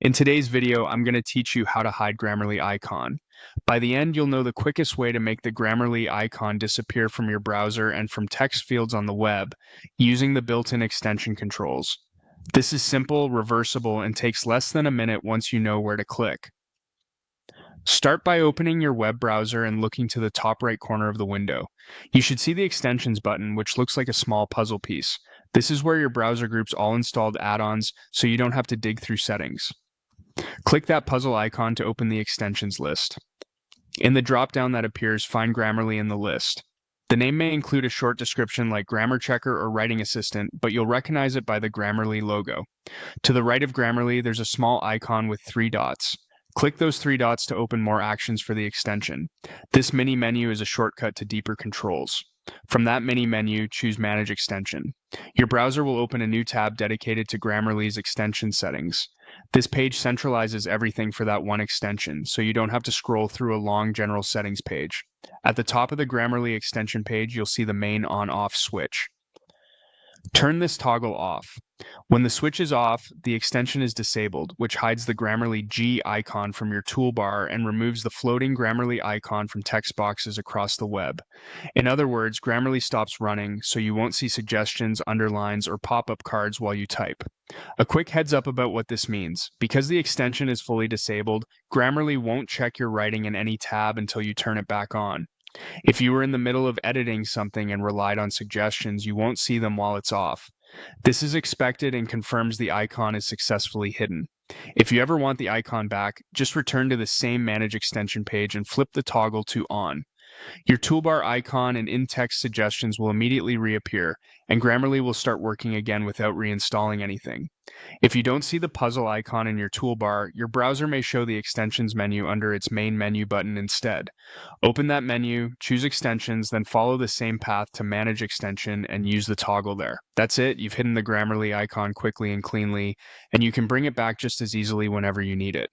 In today's video, I'm going to teach you how to hide Grammarly icon. By the end, you'll know the quickest way to make the Grammarly icon disappear from your browser and from text fields on the web using the built-in extension controls. This is simple, reversible, and takes less than a minute once you know where to click. Start by opening your web browser and looking to the top right corner of the window. You should see the extensions button, which looks like a small puzzle piece. This is where your browser groups all installed add-ons, so you don't have to dig through settings. Click that puzzle icon to open the extensions list. In the drop-down that appears, find Grammarly in the list. The name may include a short description like Grammar Checker or Writing Assistant, but you'll recognize it by the Grammarly logo. To the right of Grammarly, there's a small icon with 3 dots. Click those 3 dots to open more actions for the extension. This mini menu is a shortcut to deeper controls. From that mini menu, choose Manage Extension. Your browser will open a new tab dedicated to Grammarly's extension settings. This page centralizes everything for that one extension, so you don't have to scroll through a long general settings page. At the top of the Grammarly extension page, you'll see the main on-off switch. Turn this toggle off. When the switch is off, the extension is disabled, which hides the Grammarly G icon from your toolbar and removes the floating Grammarly icon from text boxes across the web. In other words, Grammarly stops running, so you won't see suggestions, underlines, or pop-up cards while you type. A quick heads up about what this means. Because the extension is fully disabled, Grammarly won't check your writing in any tab until you turn it back on. If you were in the middle of editing something and relied on suggestions, you won't see them while it's off. This is expected and confirms the icon is successfully hidden. If you ever want the icon back, just return to the same Manage Extension page and flip the toggle to On. Your toolbar icon and in-text suggestions will immediately reappear, and Grammarly will start working again without reinstalling anything. If you don't see the puzzle icon in your toolbar, your browser may show the extensions menu under its main menu button instead. Open that menu, choose extensions, then follow the same path to Manage Extension and use the toggle there. That's it, you've hidden the Grammarly icon quickly and cleanly, and you can bring it back just as easily whenever you need it.